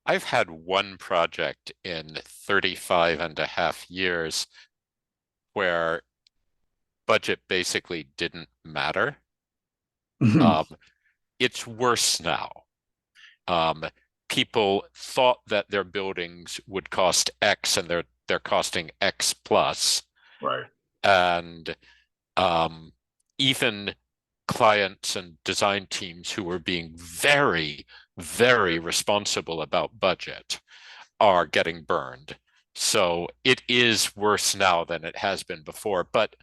I've had one project in 35 and a half years where budget basically didn't matter. Um, it's worse now. Um, People thought that their buildings would cost X and they're costing X plus. Right. And um, even clients and design teams who were being very, very responsible about budget are getting burned. So it is worse now than it has been before, but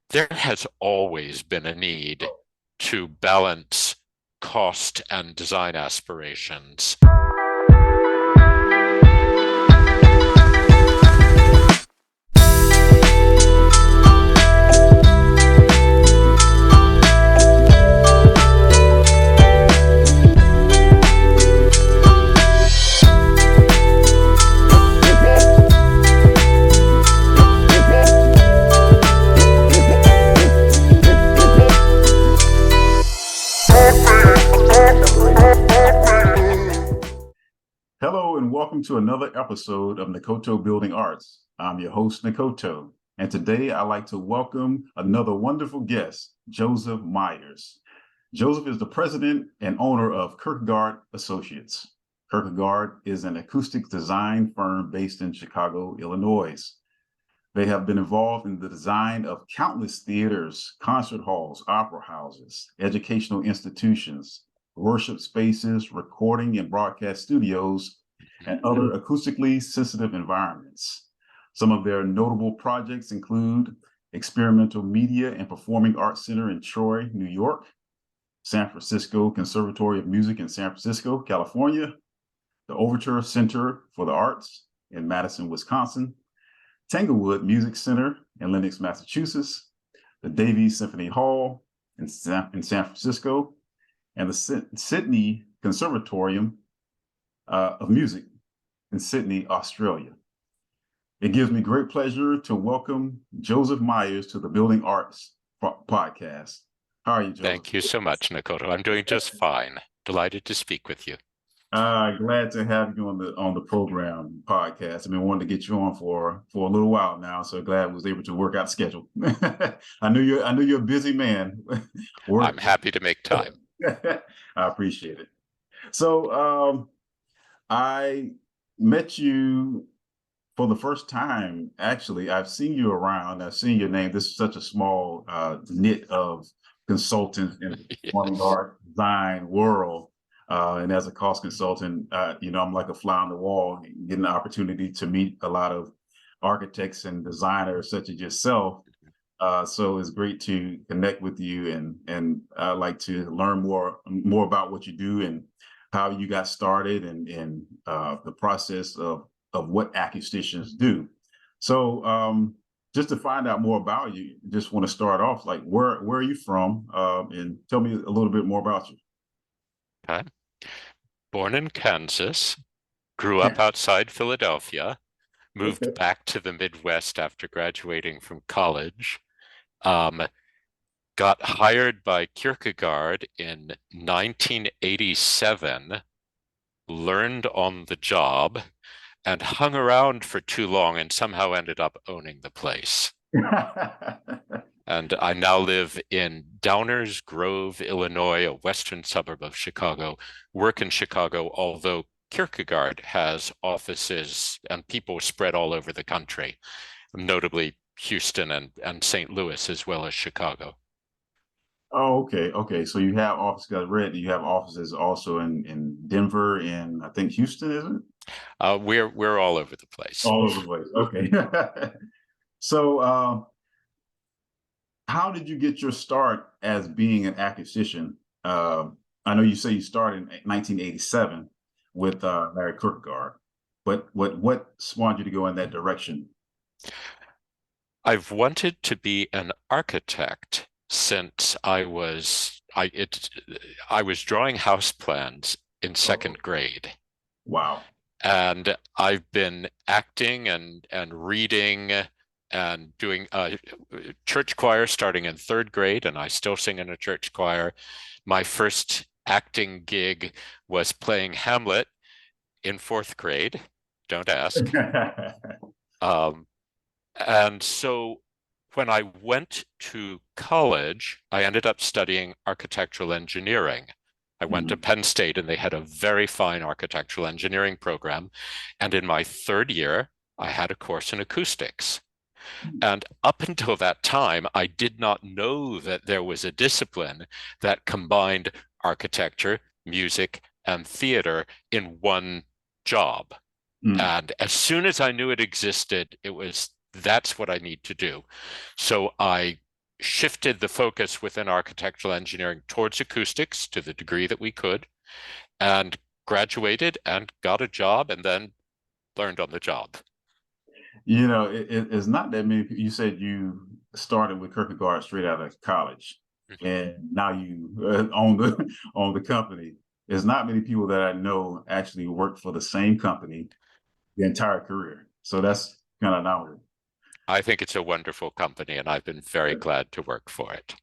there has always been a need to balance cost and design aspirations. Hello and welcome to another episode of Nakoto Building Arts. I'm your host, Nakoto, and today I'd like to welcome another wonderful guest, Joseph Myers. Joseph is the president and owner of Kirkegaard Associates. Kirkegaard is an acoustics design firm based in Chicago, Illinois. They have been involved in the design of countless theaters, concert halls, opera houses, educational institutions, worship spaces, recording and broadcast studios, and other acoustically sensitive environments. Some of their notable projects include Experimental Media and Performing Arts Center in Troy, New York, San Francisco Conservatory of Music in San Francisco, California, the Overture Center for the Arts in Madison, Wisconsin, Tanglewood Music Center in Lenox, Massachusetts, the Davies Symphony Hall in San Francisco, and the Sydney Conservatorium of Music in Sydney, Australia. It gives me great pleasure to welcome Joseph Myers to the Building Arts podcast. How are you, Joseph? Thank you so much, Nakoto. I'm doing just fine. Delighted to speak with you. Glad to have you on the program podcast. I've been wanting to get you on for a little while now, so glad I was able to work out schedule. I knew you're a busy man. I'm happy to make time. I appreciate it. So I met you for the first time. Actually, I've seen you around. I've seen your name. This is such a small knit of consultants in the performing art design world. And as a cost consultant, I'm like a fly on the wall, getting the opportunity to meet a lot of architects and designers such as yourself. So it's great to connect with you, and I'd like to learn more about what you do and how you got started, and the process of what acousticians do. So just to find out more about you, just want to start off, like where are you from, and tell me a little bit more about you. Okay. Born in Kansas, grew up outside Philadelphia, moved back to the Midwest after graduating from college, got hired by Kirkegaard in 1987, learned on the job, and hung around for too long and somehow ended up owning the place. And I now live in Downers Grove, Illinois, a western suburb of Chicago, work in Chicago, although Kirkegaard has offices and people spread all over the country, notably Houston and St. Louis, as well as Chicago. Oh, okay. So you have offices, I read that you have offices also in Denver and I think Houston, isn't it? We're all over the place. All over the place. Okay. So how did you get your start as being an acoustician? I know you say you started in 1987 with Larry Kirkegaard, but what spawned you to go in that direction? I've wanted to be an architect since I was drawing house plans in second grade. Wow. And I've been acting and reading and doing church choir starting in third grade, and I still sing in a church choir. My first acting gig was playing Hamlet in fourth grade. Don't ask. Um, and so when I went to college, I ended up studying architectural engineering. I went to Mhm. Penn State and they had a very fine architectural engineering program. And in my third year, I had a course in acoustics. And up until that time, I did not know that there was a discipline that combined architecture, music, and theater in one job. Mm. And as soon as I knew it existed, that's what I need to do. So I shifted the focus within architectural engineering towards acoustics to the degree that we could, and graduated and got a job and then learned on the job. It's not that many. You said you started with Kirkegaard straight out of college, Mhm. and now you own the own the company. There's not many people that I know actually worked for the same company the entire career. So that's kind of novel. I think it's a wonderful company, and I've been very glad to work for it.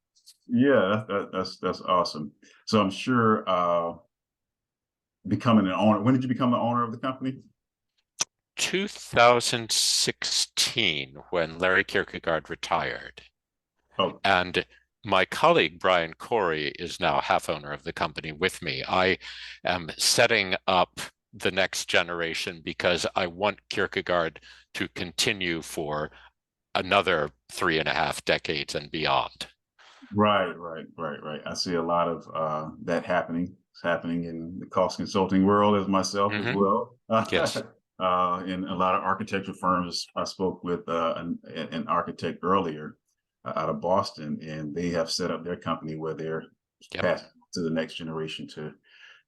Yeah, that's awesome. So I'm sure becoming an owner. When did you become the owner of the company? 2016, when Larry Kirkegaard retired. Oh, And my colleague, Brian Corey, is now half owner of the company with me. I am setting up the next generation because I want Kierkegaard to continue for another 3.5 decades and beyond. right. I see a lot of that happening. It's happening in the cost consulting world as myself as Hmm. well. Yes. In a lot of architecture firms, I spoke with an architect earlier out of Boston, and they have set up their company where they're Yep. passing to the next generation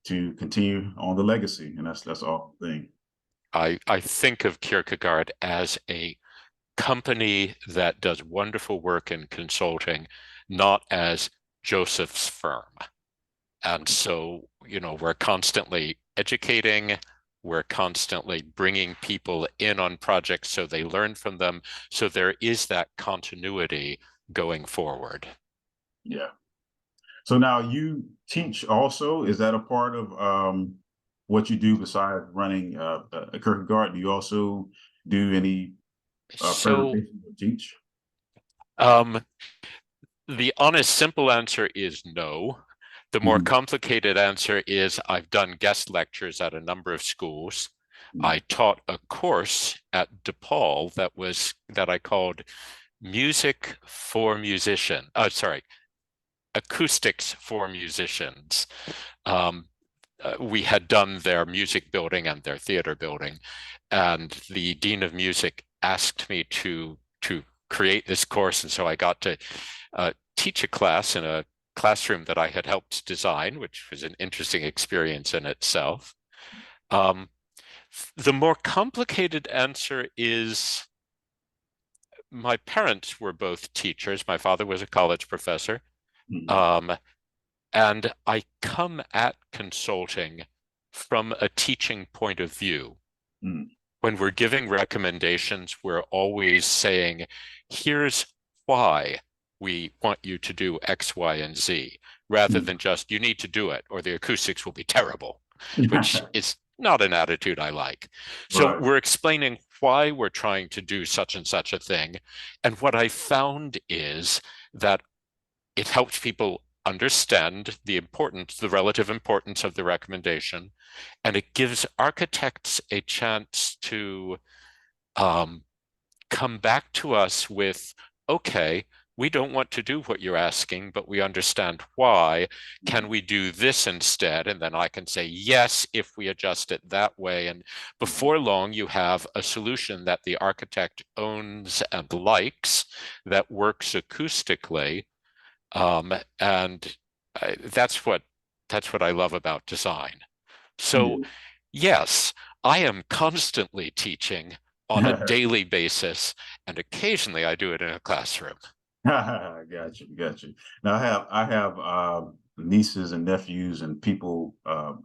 to continue on the legacy, and that's all thing. I think of Kierkegaard as a company that does wonderful work in consulting, not as Joseph's firm. And so, we're constantly educating, we're constantly bringing people in on projects so they learn from them. So there is that continuity going forward. Yeah. So now you teach also. Is that a part of what you do besides running a Kirkegaard? Do you also do any So presentation or teach? um, the honest, simple answer is no. The more Mhm, complicated answer is I've done guest lectures at a number of schools. mhm, I taught a course at DePaul that I called Music for Musician. Oh, sorry, Acoustics for Musicians. Um, we had done their music building and their theater building, and the dean of music asked me to create this course, and so I got to teach a class in a classroom that I had helped design, which was an interesting experience in itself. Um, the more complicated answer is my parents were both teachers. My father was a college professor. mhm, Um, and I come at consulting from a teaching point of view. mhm, When we're giving recommendations, we're always saying, here's why we want you to do X, Y, and Z, rather mhm. than just, you need to do it or the acoustics will be terrible, which is not an attitude I like. So Right. we're explaining why we're trying to do such and such a thing. And what I found is that it helps people understand the relative importance of the recommendation, and it gives architects a chance to um, come back to us with, okay, we don't want to do what you're asking, but we understand why. Can we do this instead? And then I can say, yes, if we adjust it that way. And Mhm. before long, you have a solution that the architect owns and likes that works acoustically, and that's what I love about design. So, Yeah. yes, I am constantly teaching on a daily basis, and occasionally I do it in a classroom. Got you. Now I have nieces and nephews and people.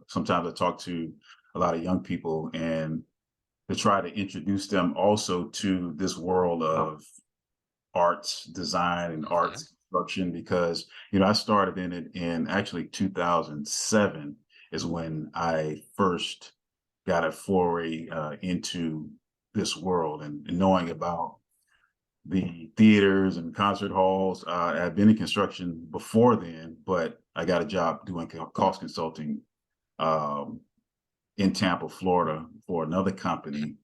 Sometimes I talk to a lot of young people and to try to introduce them also to this world of arts design and Mhm. arts construction because I started in it in actually 2007 is when I first got a foray into this world and knowing about the theaters and concert halls. I've been in construction before then, but I got a job doing cost consulting um, in Tampa, Florida, for another company.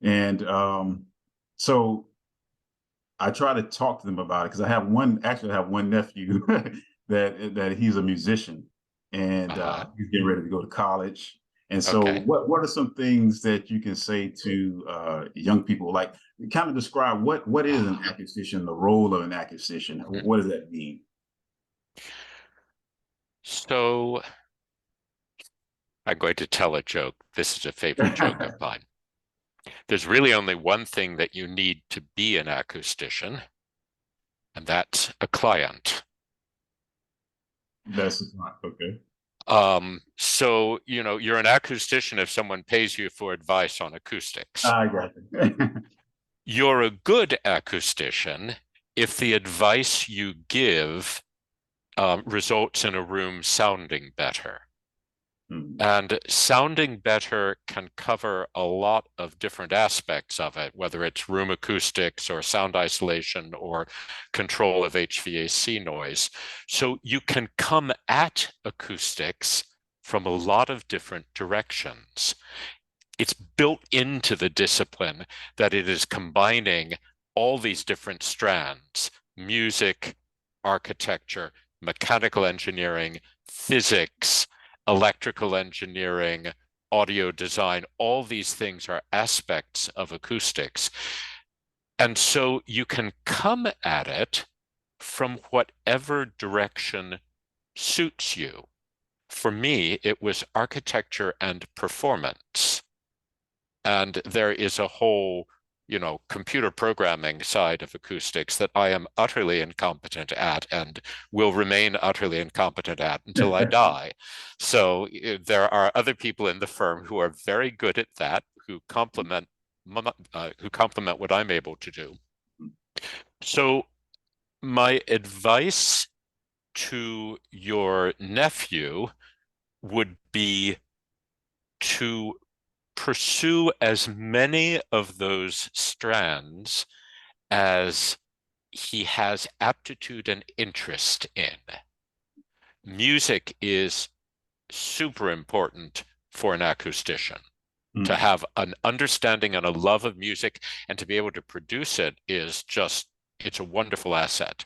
And so I try to talk to them about it because I have one nephew that he's a musician, and Uh-huh. he's getting ready to go to college. And so, Okay. what are some things that you can say to young people? Like, kind of describe what is an acoustician, the role of an acoustician. Mhm. What does that mean? So I'm going to tell a joke. This is a favorite joke of mine. There's really only one thing that you need to be an acoustician, and that's a client. That's not okay. So, you're an acoustician if someone pays you for advice on acoustics. I got you. You're a good acoustician if the advice you give results in a room sounding better. Mm, And sounding better can cover a lot of different aspects of it, whether it's room acoustics or sound isolation or control of HVAC noise. So you can come at acoustics from a lot of different directions. It's built into the discipline that it is combining all these different strands: music, architecture, mechanical engineering, physics, electrical engineering, audio design. All these things are aspects of acoustics. And so you can come at it from whatever direction suits you. For me, it was architecture and performance. And there is a whole, computer programming side of acoustics that I am utterly incompetent at and will remain utterly incompetent at until I die. So there are other people in the firm who are very good at that, who complement what I'm able to do. So my advice to your nephew would be to pursue as many of those strands as he has aptitude and interest in. Music is super important for an acoustician. To mm, have an understanding and a love of music and to be able to produce it is just, it's a wonderful asset.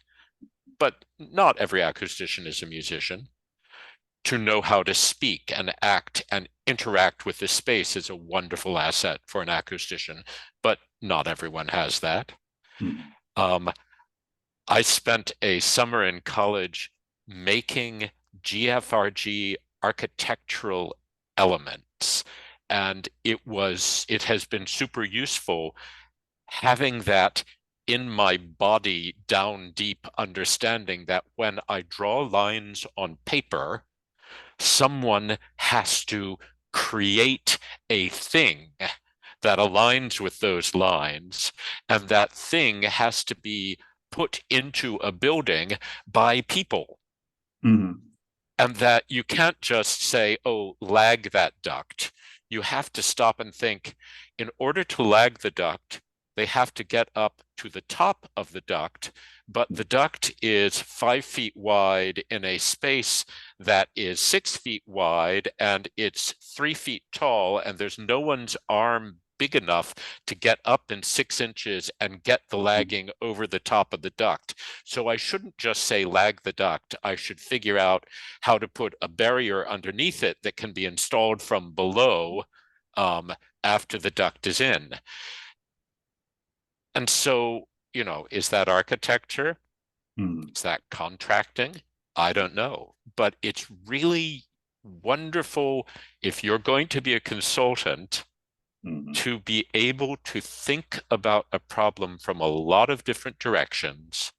But not every acoustician is a musician. To know how to speak and act and interact with the space is a wonderful asset for an acoustician, but not everyone has that. mm, Um, I spent a summer in college making GFRG architectural elements, and it has been super useful having that in my body, down deep, understanding that when I draw lines on paper, someone has to create a thing that aligns with those lines, and that thing has to be put into a building by people. mm, And that you can't just say, oh, lag that duct. You have to stop and think, in order to lag the duct, they have to get up to the top of the duct, but the duct is 5 feet wide in a space that is 6 feet wide, and it's 3 feet tall, and there's no one's arm big enough to get up in 6 inches and get the lagging over the top of the duct. So I shouldn't just say lag the duct. I should figure out how to put a barrier underneath it that can be installed from below um, after the duct is in. And so, is that architecture? mm, Is that contracting? I don't know. But it's really wonderful if you're going to be a consultant mm, to be able to think about a problem from a lot of different directions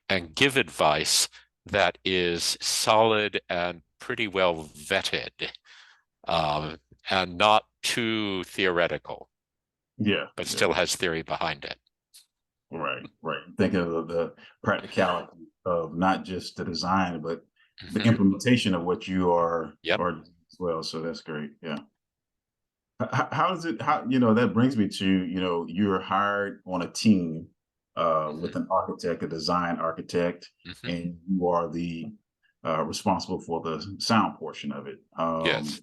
and give advice that is solid and pretty well vetted, um, and not too theoretical, yeah, but yeah. still has theory behind it. Right, right. Thinking of the practicality of not just the design, but the Mm-hmm. implementation of what you Yep. are as well. So that's great. Yeah. How does it, how, that brings me to, you're hired on a team Hmm. with an architect, a design architect, Hmm. and you are the responsible for the sound portion of it. Yes.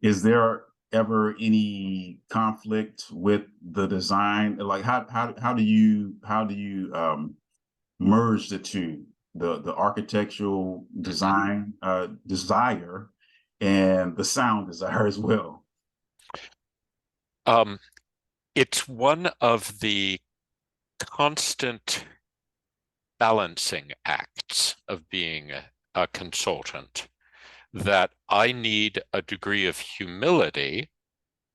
Is there ever any conflict with the design? Like how do you merge the two, the architectural Hmm. design desire and the sound desire as well? Um, it's one of the constant balancing acts of being a consultant that I need a degree of humility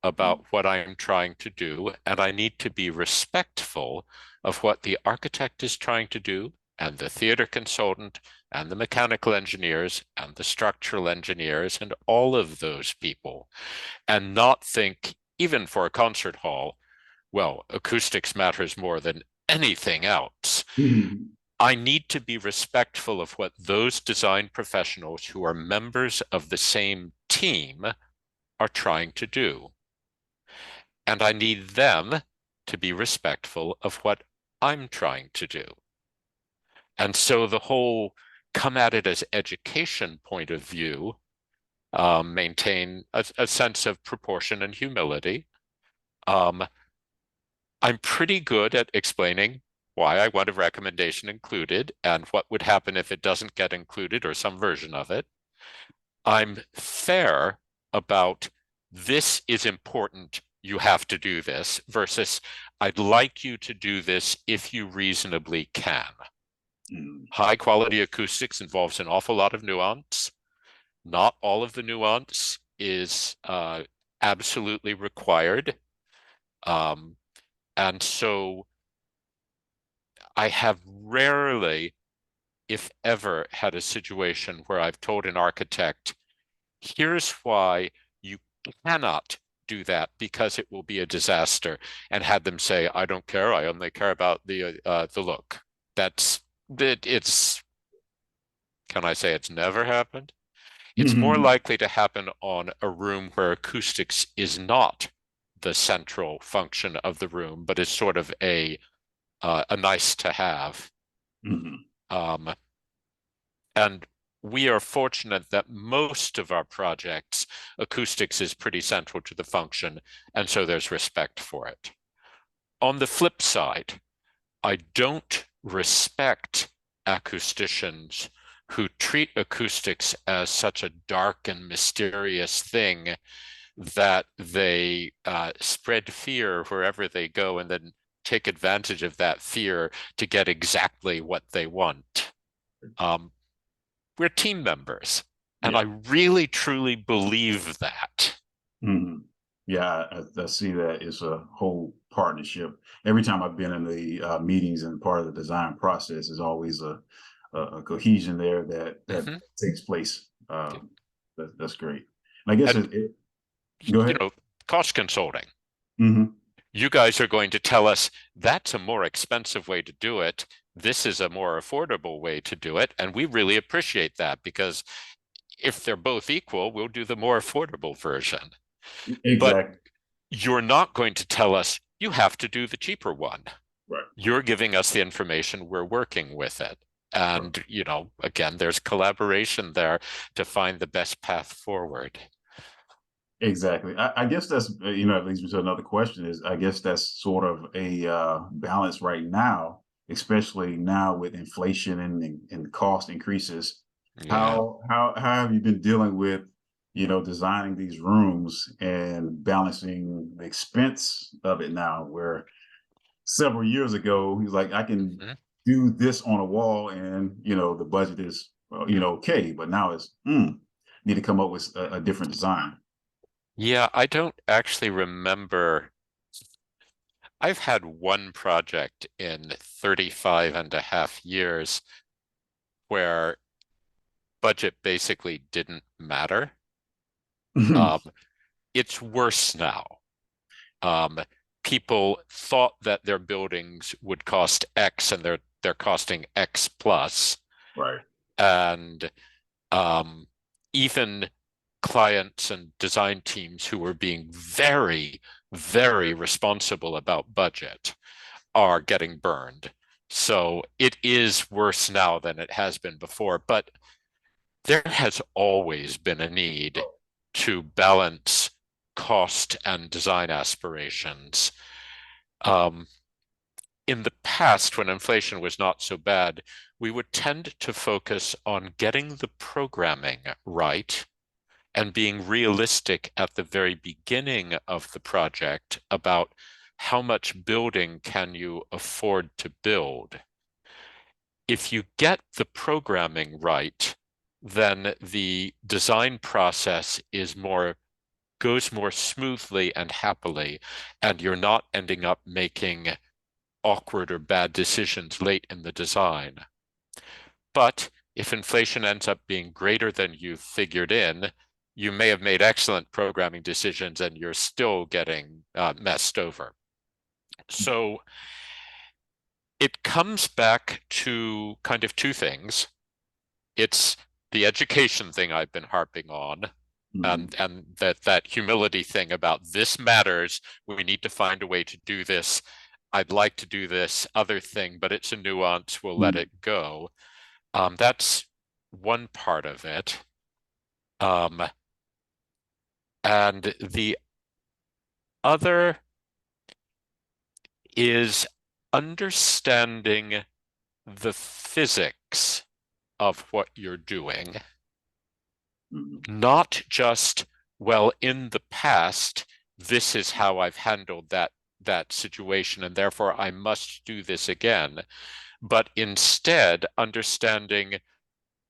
about what I'm trying to do, and I need to be respectful of what the architect is trying to do, and the theater consultant, and the mechanical engineers, and the structural engineers, and all of those people, and not think, even for a concert hall, well, acoustics matters more than anything else. Mhm. I need to be respectful of what those design professionals who are members of the same team are trying to do. And I need them to be respectful of what I'm trying to do. And so the whole come at it as education point of view, maintain a sense of proportion and humility. Um, I'm pretty good at explaining why I want a recommendation included and what would happen if it doesn't get included or some version of it. I'm fair about this is important, you have to do this, versus I'd like you to do this if you reasonably can. Mhm. High quality acoustics involves an awful lot of nuance. Not all of the nuance is absolutely required. Um, and so I have rarely, if ever, had a situation where I've told an architect, here's why you cannot do that because it will be a disaster, and had them say, I don't care, I only care about the look. That's that it's can I say it's never happened? It's more Mhm. likely to happen on a room where acoustics is not the central function of the room, but is sort of a nice to have. Mhm. Um, and we are fortunate that most of our projects, acoustics is pretty central to the function, and so there's respect for it. On the flip side, I don't respect acousticians who treat acoustics as such a dark and mysterious thing that they spread fear wherever they go and then take advantage of that fear to get exactly what they want. Um, we're team members, and I Yeah. really truly believe that. Mhm. Yeah, I see that it's a whole partnership. Every time I've been in the meetings and part of the design process, is always a cohesion there that Hmm. takes place. That's great. And I guess And, go you ahead. know, cost consulting. Hmm. You guys are going to tell us that's a more expensive way to do it. This is a more affordable way to do it. And we really appreciate that because if they're both equal, we'll do the more affordable version. But Exactly. you're not going to tell us you have to do the cheaper one. Right. You're giving us the information, we're working with it. Right. And, again, there's collaboration there to find the best path forward. Exactly. I guess that's, it leads me to another question is, I guess that's sort of a balance right now, especially now with inflation and cost increases. Yeah. How have you been dealing with, designing these rooms and balancing the expense of it now, where several years ago, he's like, I can Mhm. do this on a wall and, the budget is, okay, but now it's, need to come up with a different design. Yeah, I don't actually remember. I've had one project in 35 and a half years where budget basically didn't matter. Um, it's worse now. Um, People thought that their buildings would cost X and they're costing X plus. Right. And um, even clients and design teams who were being very, very responsible about budget are getting burned. So it is worse now than it has been before, but there has always been a need to balance cost and design aspirations. In the past, when inflation was not so bad, we would tend to focus on getting the programming right and being realistic at the very beginning of the project about how much building can you afford to build. If you get the programming right, then the design process goes more smoothly and happily, and you're not ending up making awkward or bad decisions late in the design. But if inflation ends up being greater than you figured in, you may have made excellent programming decisions and you're still getting messed over. So it comes back to kind of two things. It's the education thing I've been harping on, and that humility thing about this matters. We need to find a way to do this. I'd like to do this other thing, but it's a nuance. We'll let it go. That's one part of it. And the other is understanding the physics of what you're doing. Not just, well, in the past, this is how I've handled that situation, and therefore I must do this again. But instead, understanding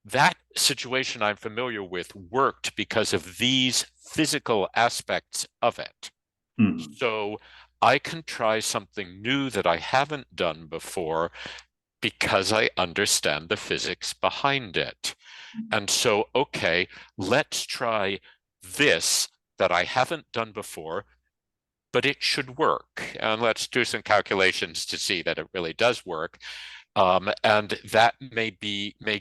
that situation I'm familiar with worked because of these physical aspects of it. So I can try something new that I haven't done before because I understand the physics behind it. And so, okay, let's try this that I haven't done before, but it should work. And let's do some calculations to see that it really does work. And that may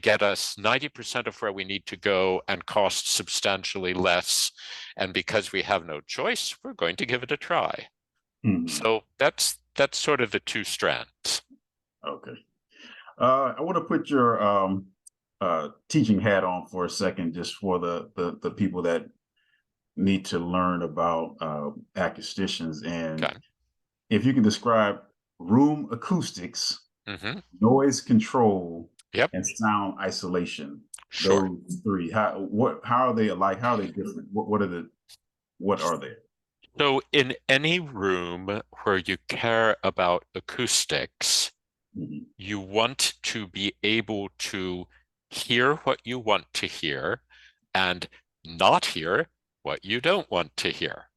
get us 90% of where we need to go and cost substantially less. And because we have no choice, we're going to give it a try. So that's sort of the two strands. Okay. I want to put your teaching hat on for a second, just for the people that need to learn about acousticians. And Okay. if you can describe room acoustics, noise control, Yep. and sound isolation. Sure. Those three. How are they alike? How are they different? What are they? So in any room where you care about acoustics, you want to be able to hear what you want to hear and not hear what you don't want to hear.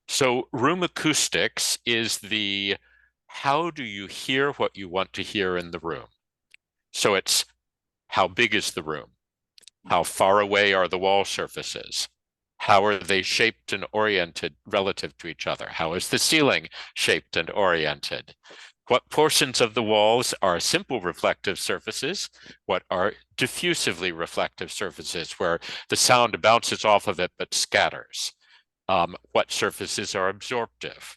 So room acoustics is how do you hear what you want to hear in the room? So it's how big is the room? How far away are the wall surfaces? How are they shaped and oriented relative to each other? How is the ceiling shaped and oriented? What portions of the walls are simple reflective surfaces? What are diffusively reflective surfaces where the sound bounces off of it but scatters? What surfaces are absorptive?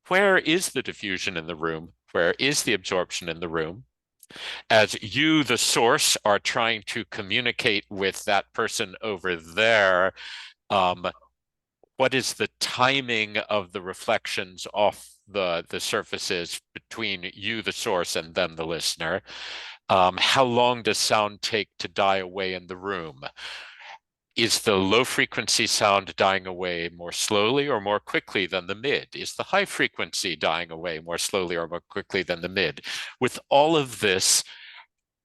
Where is the diffusion in the room? Where is the absorption in the room? As you, the source, are trying to communicate with that person over there, what is the timing of the reflections off the surfaces between you, the source, and then the listener? How long does sound take to die away in the room? Is the low frequency sound dying away more slowly or more quickly than the mid? Is the high frequency dying away more slowly or more quickly than the mid? With all of this,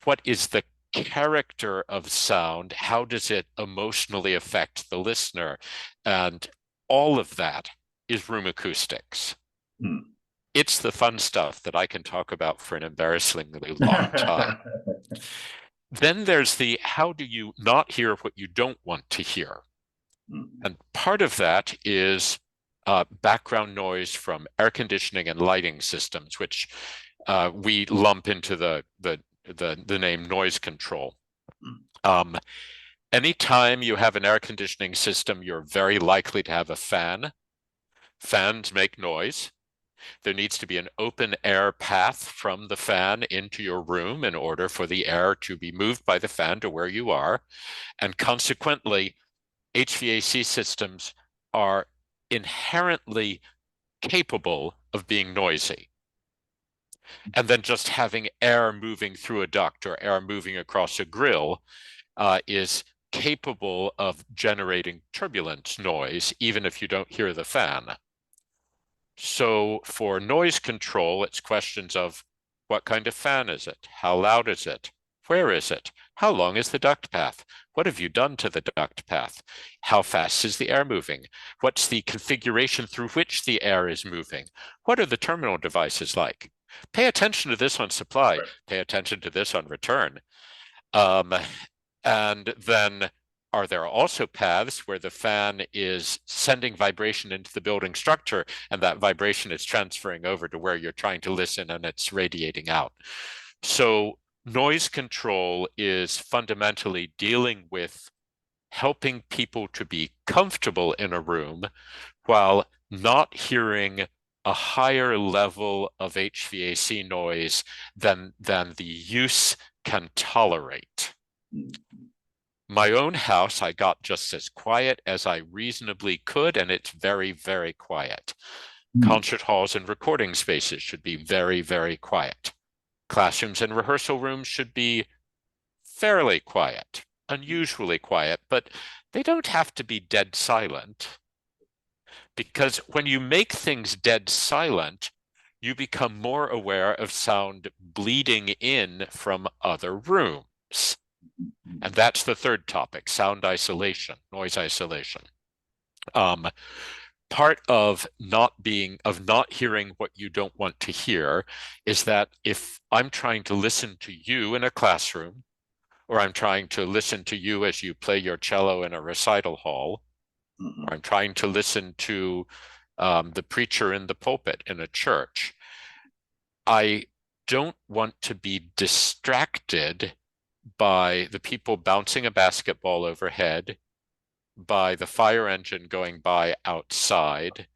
what is the character of sound? How does it emotionally affect the listener? And all of that is room acoustics. It's the fun stuff that I can talk about for an embarrassingly long time. Then there's the how do you not hear what you don't want to hear? And part of that is background noise from air conditioning and lighting systems, which we lump into the name noise control. Anytime you have an air conditioning system, you're very likely to have a fan. Fans make noise. There needs to be an open air path from the fan into your room in order for the air to be moved by the fan to where you are. And consequently, HVAC systems are inherently capable of being noisy. And then just having air moving through a duct or air moving across a grill is capable of generating turbulent noise, even if you don't hear the fan. So for noise control, it's questions of what kind of fan is it? How loud is it? Where is it? How long is the duct path? What have you done to the duct path? How fast is the air moving? What's the configuration through which the air is moving? What are the terminal devices like? Pay attention to this on supply. Right. Pay attention to this on return. Um, and then are there also paths where the fan is sending vibration into the building structure and that vibration is transferring over to where you're trying to listen and it's radiating out? So noise control is fundamentally dealing with helping people to be comfortable in a room while not hearing a higher level of HVAC noise than the use can tolerate. My own house, I got just as quiet as I reasonably could, and it's very, very quiet. Concert halls and recording spaces should be very, very quiet. Classrooms and rehearsal rooms should be fairly quiet, unusually quiet, but they don't have to be dead silent. Because when you make things dead silent, you become more aware of sound bleeding in from other rooms. And that's the third topic, sound isolation, noise isolation. Part of not hearing what you don't want to hear is that if I'm trying to listen to you in a classroom, or I'm trying to listen to you as you play your cello in a recital hall, or I'm trying to listen to the preacher in the pulpit in a church, I don't want to be distracted by the people bouncing a basketball overhead, by the fire engine going by outside,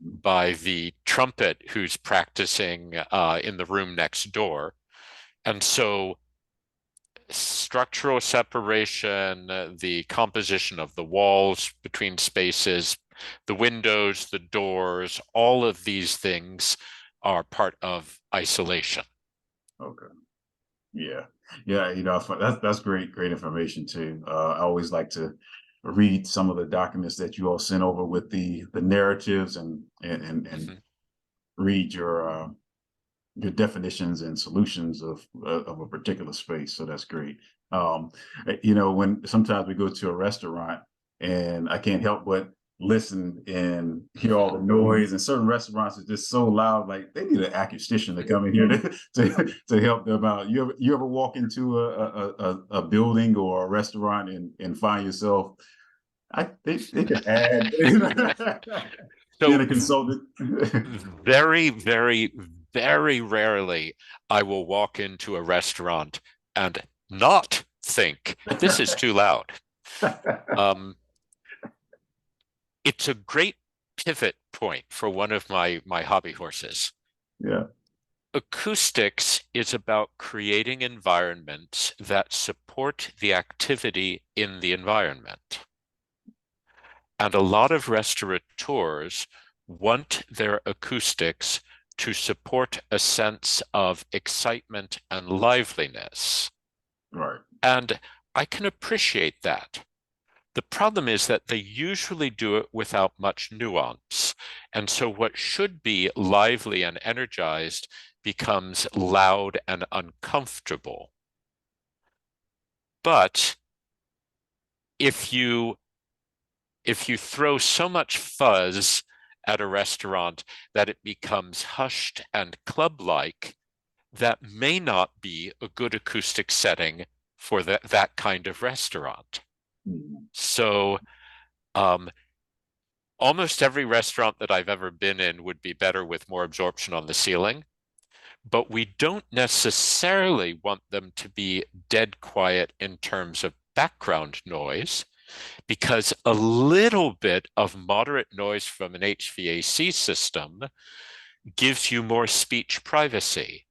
by the trumpet who's practicing in the room next door. And so structural separation, the composition of the walls between spaces, the windows, the doors, all of these things are part of isolation. Okay. Yeah. Yeah. That's great information too. I always like to read some of the documents that you all sent over with the narratives and read your definitions and solutions of a particular space. So that's great. When sometimes we go to a restaurant and I can't help but listen and hear all the noise, and certain restaurants are just so loud, like they need an acoustician to come in here to help them out. You ever walk into a building or a restaurant and find yourself, they could add being a consultant. Very, very, very rarely I will walk into a restaurant and not think this is too loud. It's a great pivot point for one of my hobby horses. Yeah. Acoustics is about creating environments that support the activity in the environment. And a lot of restaurateurs want their acoustics to support a sense of excitement and liveliness. Right. And I can appreciate that. The problem is that they usually do it without much nuance. And so what should be lively and energized becomes loud and uncomfortable. But if you throw so much fuzz at a restaurant that it becomes hushed and club-like, that may not be a good acoustic setting for that kind of restaurant. So almost every restaurant that I've ever been in would be better with more absorption on the ceiling, but we don't necessarily want them to be dead quiet in terms of background noise, because a little bit of moderate noise from an HVAC system gives you more speech privacy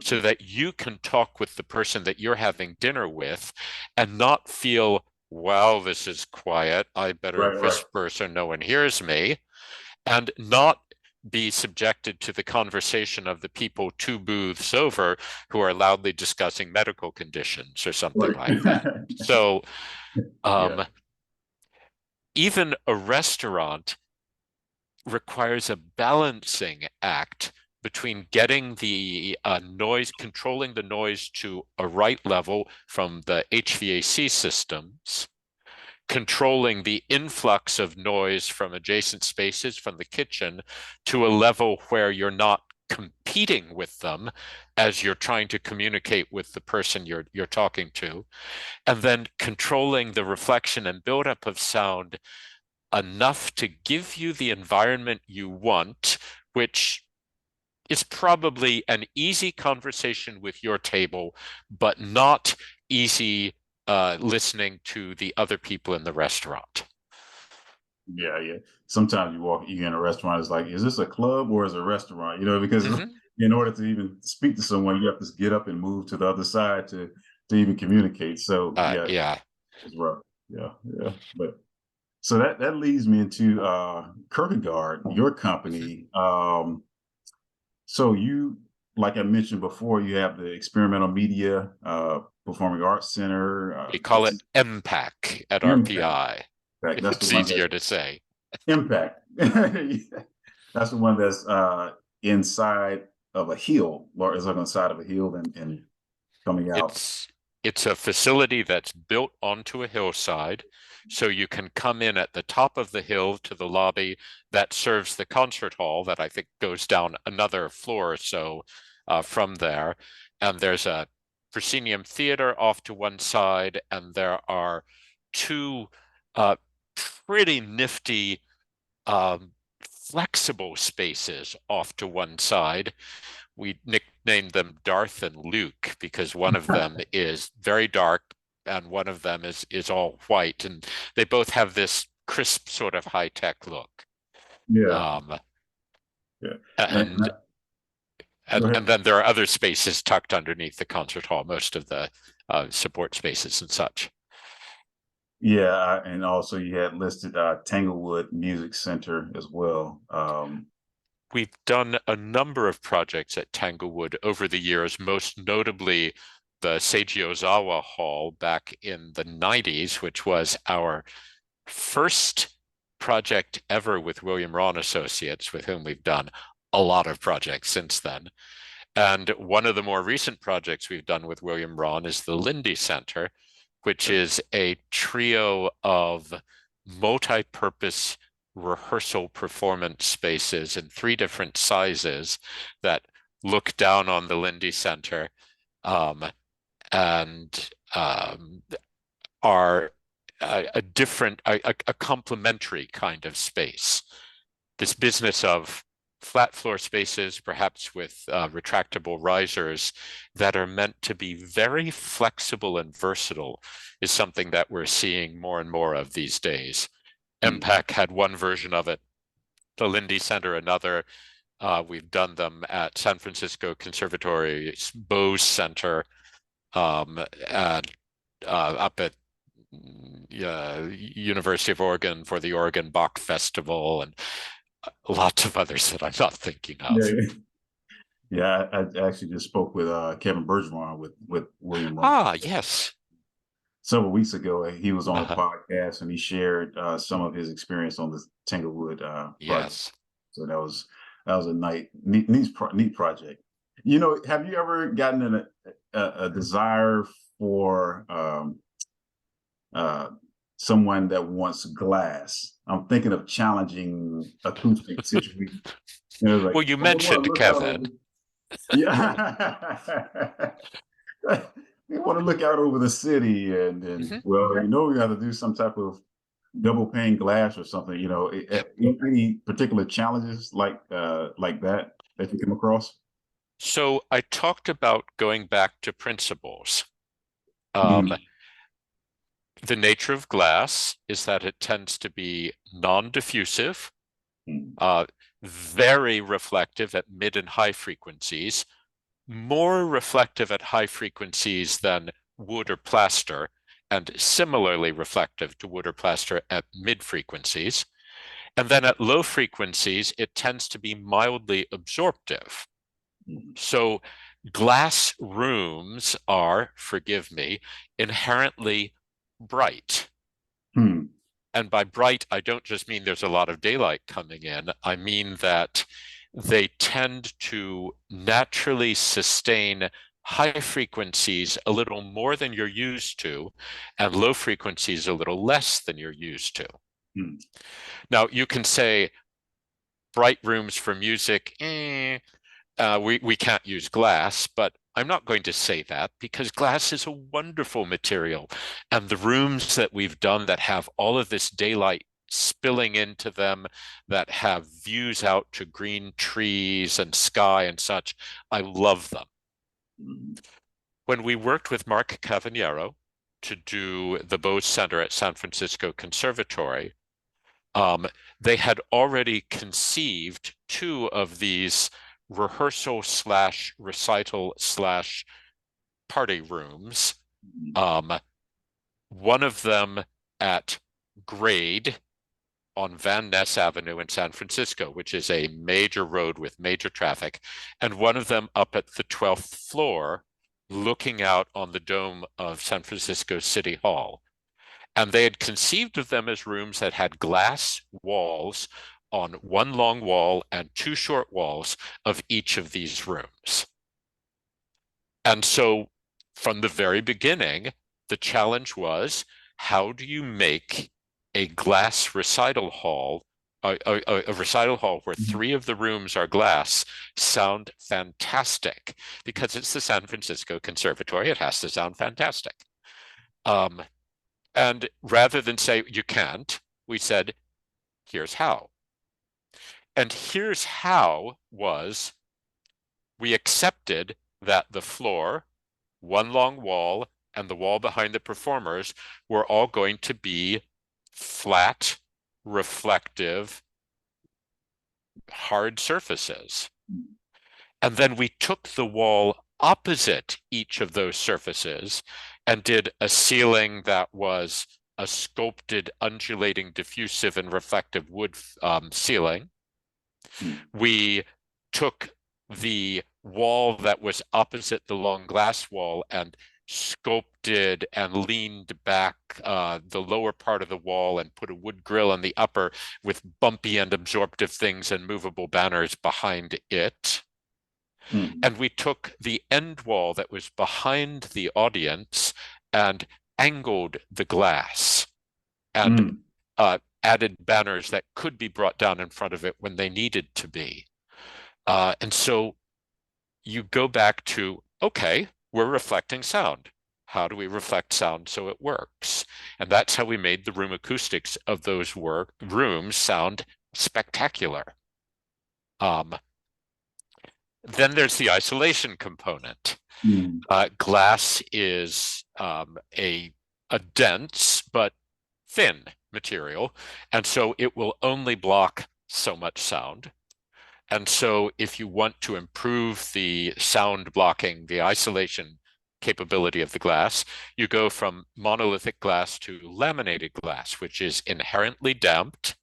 so that you can talk with the person that you're having dinner with and not feel, wow, this is quiet. I better Right, right. whisper so no one hears me, and not be subjected to the conversation of the people two booths over who are loudly discussing medical conditions or something Right. like that. So Yeah. um, even a restaurant requires a balancing act between getting the noise, controlling the noise to a right level from the HVAC systems, controlling the influx of noise from adjacent spaces from the kitchen to a level where you're not competing with them as you're trying to communicate with the person you're talking to, and then controlling the reflection and buildup of sound enough to give you the environment you want, which is probably an easy conversation with your table, but not easy listening to the other people in the restaurant. Yeah, yeah. Sometimes you in a restaurant, it's like, is this a club or is it a restaurant? Because Mm-hmm. in order to even speak to someone, you have to get up and move to the other side to even communicate. So yeah, Yeah. it's rough. Yeah, yeah. But so that leads me into Kirkegaard, your Mm-hmm. company. So you, like I mentioned before, you have the Experimental Media Performing Arts Center. We call it MPAC at Impact. RPI. That's the It's one that's easier to say. Impact. That's the one that's inside of a hill, or is like on the side of a hill and coming out. It's it's a facility that's built onto a hillside, so you can come in at the top of the hill to the lobby that serves the concert hall that I think goes down another floor or so from there. And there's a proscenium theater off to one side, and there are two uh, pretty nifty um, flexible spaces off to one side. We nicknamed them Darth and Luke because one of them is very dark and one of them is all white, and they both have this crisp sort of high tech look. Yeah, Um, yeah. And and go ahead. and then there are other spaces tucked underneath the concert hall, most of the support spaces and such. Yeah, and also you had listed Tanglewood Music Center as well. We've done a number of projects at Tanglewood over the years, most notably the Seiji Ozawa Hall back in the 90s, which was our first project ever with William Rawn Associates, with whom we've done a lot of projects since then. And one of the more recent projects we've done with William Rawn is the Lindy Center, which is a trio of multi-purpose rehearsal performance spaces in three different sizes that look down on the Lindy Center um, and are a complementary kind of space. This business of flat floor spaces, perhaps with retractable risers that are meant to be very flexible and versatile, is something that we're seeing more and more of these days. Hmm. MPAC had one version of it, the Lindy Center another. We've done them at San Francisco Conservatory's Bose Center, and up at University of Oregon for the Oregon Bach Festival, and lots of others that I'm not thinking Yeah, of. yeah. Yeah, I actually just spoke with Kevin Bergeron with William Rowan Ah, yes. several weeks ago. He was on the Uh-huh. podcast and he shared some of his experience on the Tanglewood project. Yes. So that was a neat project. Have you ever gotten a desire for uh, someone that wants glass? I'm thinking of challenging acoustic situations. Like Well, you I want to mentioned look out Kevin. over. Yeah. We want to look out over the city and Mhm. well, we got to do some type of double pane glass or something. Yep. Any particular challenges like that you come across? So I talked about going back to principles. Um, Mhm. The nature of glass is that it tends to be non-diffusive, Mm. very reflective at mid and high frequencies, more reflective at high frequencies than wood or plaster, and similarly reflective to wood or plaster at mid frequencies. And then at low frequencies, it tends to be mildly absorptive. Mm. So glass rooms are, forgive me, inherently bright. Mm. And by bright, I don't just mean there's a lot of daylight coming in. I mean that they tend to naturally sustain high frequencies a little more than you're used to, and low frequencies a little less than you're used to. Mm. Now, you can say bright rooms for music, we can't use glass, but I'm not going to say that because glass is a wonderful material. And the rooms that we've done that have all of this daylight spilling into them, that have views out to green trees and sky and such, I love them. Mm. When we worked with Mark Cavagnero to do the Bose Center at San Francisco Conservatory, um, they had already conceived two of these rehearsal slash recital slash party rooms. Um, one of them at grade on Van Ness Avenue in San Francisco, which is a major road with major traffic, and one of them up at the 12th floor, looking out on the dome of San Francisco City Hall. And they had conceived of them as rooms that had glass walls on one long wall and two short walls of each of these rooms. And so from the very beginning, the challenge was, how do you make a glass recital hall, a recital hall where Mm. three of the rooms are glass, sound fantastic? Because it's the San Francisco Conservatory, it has to sound fantastic. And rather than say, you can't, we said, here's how. And here's how was we accepted that the floor, one long wall, and the wall behind the performers were all going to be flat, reflective, hard surfaces. And then we took the wall opposite each of those surfaces and did a ceiling that was a sculpted, undulating, diffusive, and reflective wood ceiling. Mm. We took the wall that was opposite the long glass wall and sculpted and leaned back the lower part of the wall and put a wood grill on the upper with bumpy and absorptive things and movable banners behind it. Mm. And we took the end wall that was behind the audience and angled the glass and Mm. added banners that could be brought down in front of it when they needed to be. And so you go back to, okay, we're reflecting sound. How do we reflect sound so it works? And that's how we made the room acoustics of those rooms sound spectacular. Then there's the isolation component. Mm. Glass is a dense but thin material, and so it will only block so much sound. And so if you want to improve the sound blocking, the isolation capability of the glass, you go from monolithic glass to laminated glass, which is inherently damped,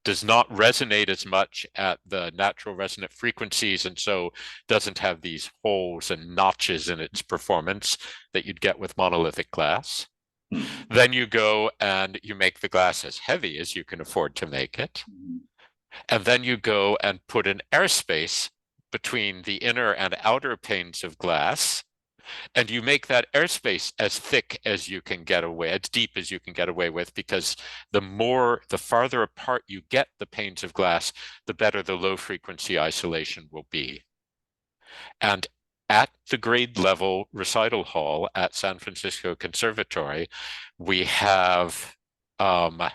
does not resonate as much at the natural resonant frequencies, and so doesn't have these holes and notches in its performance that you'd get with monolithic glass. Mm. Then you go and you make the glass as heavy as you can afford to make it. And then you go and put an airspace between the inner and outer panes of glass, and you make that airspace as thick as you can get away, as deep as you can get away with, because the farther apart you get the panes of glass, the better the low frequency isolation will be. And at the grade level recital hall at San Francisco Conservatory, we have, I'm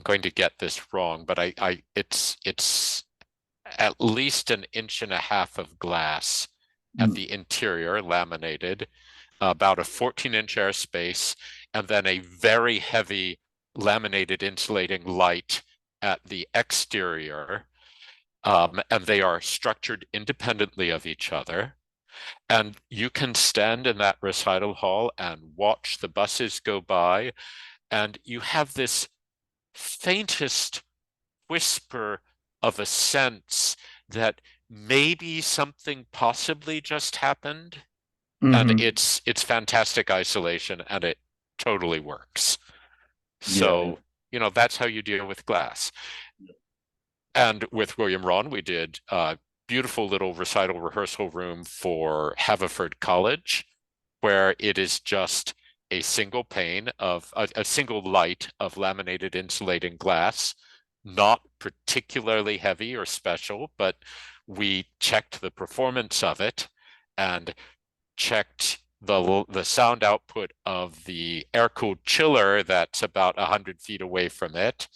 going to get this wrong, but it's at least an inch and a half of glass at Mm. the interior laminated, about a 14-inch airspace, and then a very heavy laminated insulating light at the exterior. And they are structured independently of each other. And you can stand in that recital hall and watch the buses go by, and you have this faintest whisper of a sense that maybe something possibly just happened. And Hmm. it's fantastic isolation, and it totally works. Yeah. So, that's how you deal with glass. And with William Ron, we did a beautiful little recital rehearsal room for Haverford College, where it is just a single pane of a single light of laminated insulating glass, not particularly heavy or special, but we checked the performance of it and checked the sound output of the air-cooled chiller that's about 100 feet away from it,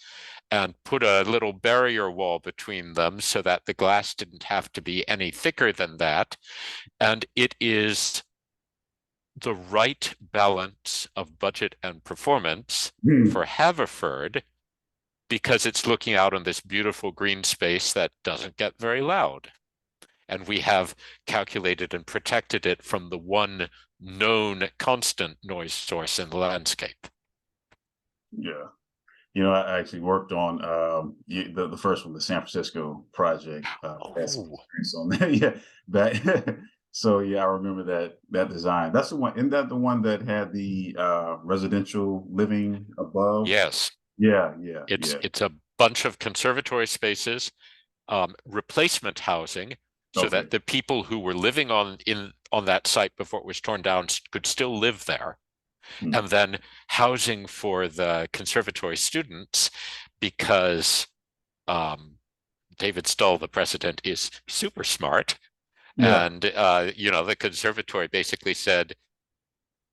and put a little barrier wall between them so that the glass didn't have to be any thicker than that. And it is the right balance of budget and performance Hmm. for Haverford, because it's looking out on this beautiful green space that doesn't get very loud. And we have calculated and protected it from the one known constant noise source in the landscape. Yeah. I actually worked on the first one, the San Francisco project. Had some Oh, experience on that. Yeah, back. So yeah, I remember that design. That's the one. Isn't that the one that had the residential living above? yes. Yeah, yeah, It's yeah. it's a bunch of conservatory spaces, replacement housing, so Okay. that the people who were living on that site before it was torn down could still live there, Hmm. and then housing for the conservatory students, because um, David Stull, the president, is super smart, Yeah, and the conservatory basically said,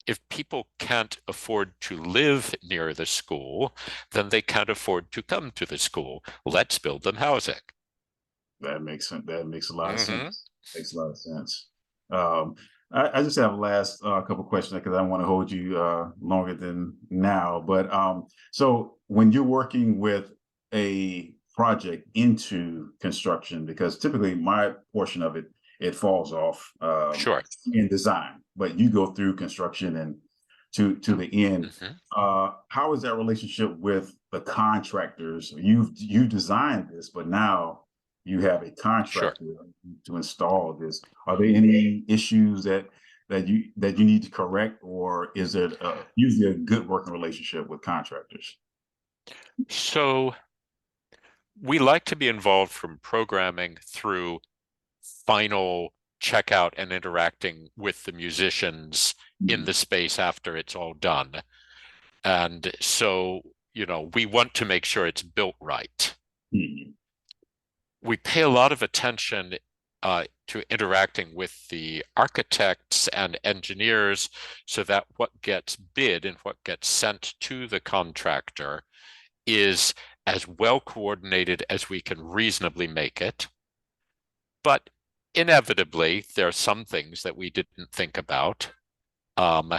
if people can't afford to live near the school, then they can't afford to come to the school. Let's build them housing. that makes sense. That makes a lot of Mm-hmm. sense. Makes a lot of sense. Um, I just have a last couple questions because I don't want to hold you longer than now. But so when you're working with a project into construction, because typically my portion of it falls off Sure. in design, but you go through construction and to the end. Mm-hmm. How is that relationship with the contractors? You designed this, but now you have a Sure. contractor to install this. Are there any issues that you need to correct, or is it usually a good working relationship with contractors? So we like to be involved from programming through final checkout and interacting with the musicians in Mhm. the space after it's all done. And so, we want to make sure it's built right. Mhm. We pay a lot of attention to interacting with the architects and engineers, so that what gets bid and what gets sent to the contractor is as well coordinated as we can reasonably make it. But inevitably, there are some things that we didn't think about. Um,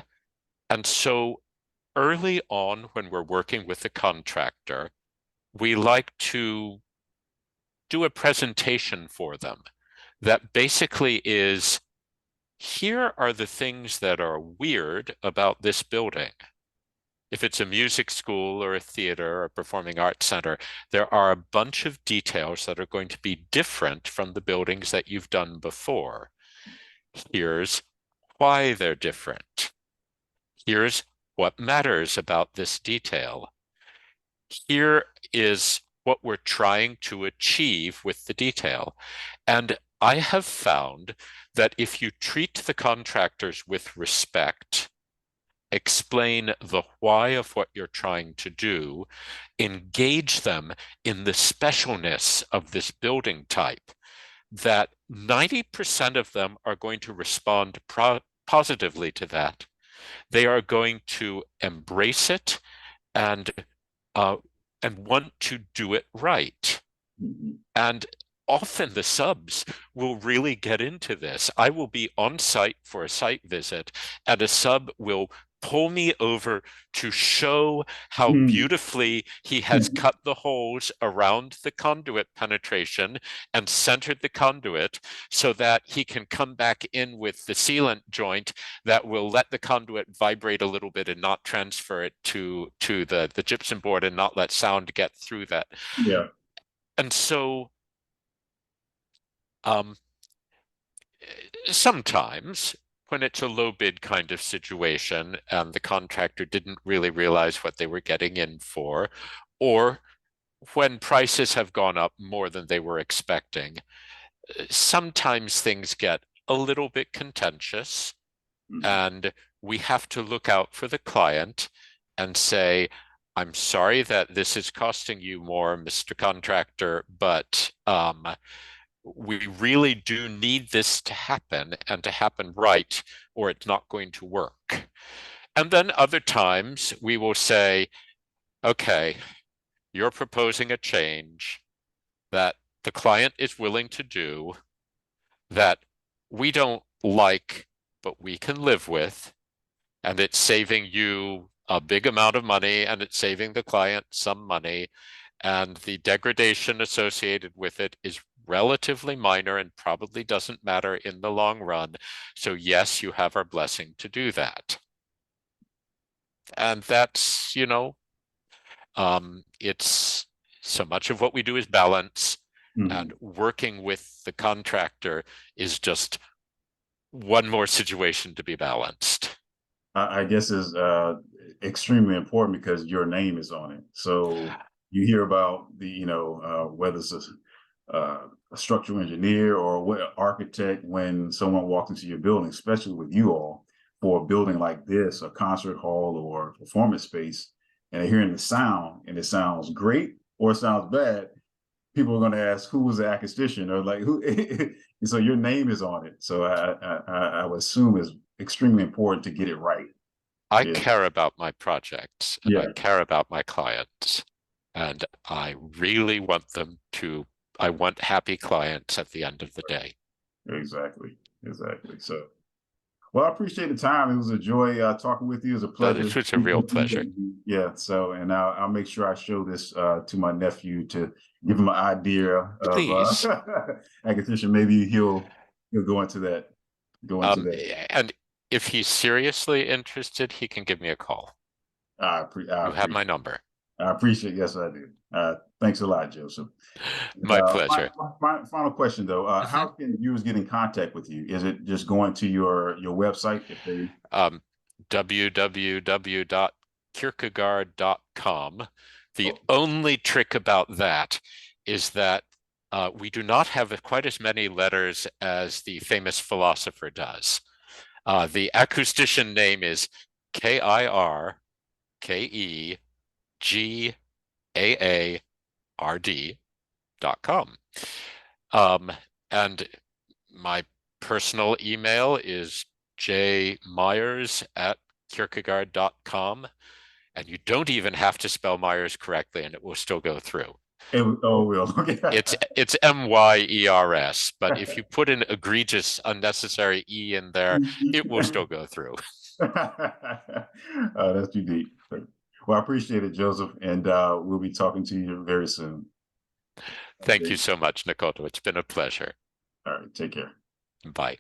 and so early on, when we're working with the contractor, we like to do a presentation for them that basically is, here are the things that are weird about this building. If it's a music school or a theater or a performing arts center, there are a bunch of details that are going to be different from the buildings that you've done before. Here's why they're different. Here's what matters about this detail. Here is what we're trying to achieve with the detail. And I have found that if you treat the contractors with respect, explain the why of what you're trying to do, engage them in the specialness of this building type, that 90% of them are going to respond positively to that. They are going to embrace it and uh, and want to do it right. Mhm. And often the subs will really get into this. I will be on site for a site visit, and a sub will pull me over to show how beautifully he has cut the holes around the conduit penetration and centered the conduit so that he can come back in with the sealant joint that will let the conduit vibrate a little bit and not transfer it to the gypsum board and not let sound get through that. Yeah. And so sometimes when it's a low bid kind of situation and the contractor didn't really realize what they were getting in for, or when prices have gone up more than they were expecting, sometimes things get a little bit contentious, and we have to look out for the client and say, I'm sorry that this is costing you more, Mr. Contractor, but we really do need this to happen and to happen right, or it's not going to work. And then other times we will say, okay, you're proposing a change that the client is willing to do, that we don't like, but we can live with, and it's saving you a big amount of money and it's saving the client some money, and the degradation associated with it is relatively minor and probably doesn't matter in the long run. So yes, you have our blessing to do that. And that's, it's so much of what we do is balance, and working with the contractor is just one more situation to be balanced. I guess is extremely important because your name is on it. So you hear about the, whether it's a structural engineer or what architect, when someone walks into your building, especially with you all, for a building like this, a concert hall or performance space, and they're hearing the sound and it sounds great or it sounds bad, people are going to ask, who was the acoustician, or like who? And so your name is on it. So I would assume it's extremely important to get it right. I care about my projects and I Yeah. care about my clients, and I really want them to, I want happy clients at the end of the day. Exactly. So, well, I appreciate the time. It was a joy talking with you. It was a pleasure. It was a real pleasure. Yeah. So, and I'll make sure I show this to my nephew to give him an idea of acquisition. Maybe he'll go into that. And if he's seriously interested, he can give me a call. You have my number. I appreciate it. Yes, I do. Thanks a lot, Joseph. My pleasure. My final question, though, how can viewers get in contact with you? Is it just going to your website? If they www.kirkegaard.com. The only trick about that is that we do not have quite as many letters as the famous philosopher does. The acoustician name is Kirkegaard.com. And my personal email is jmyers@kirkegaard.com. And you don't even have to spell Myers correctly and it will still go through. Will. Okay. It's M-Y-E-R-S, but if you put an egregious unnecessary E in there, it will still go through. That's too deep. Well, I appreciate it, Joseph, and we'll be talking to you very soon. Thank you so much, Nikoto. It's been a pleasure. All right, take care. Bye.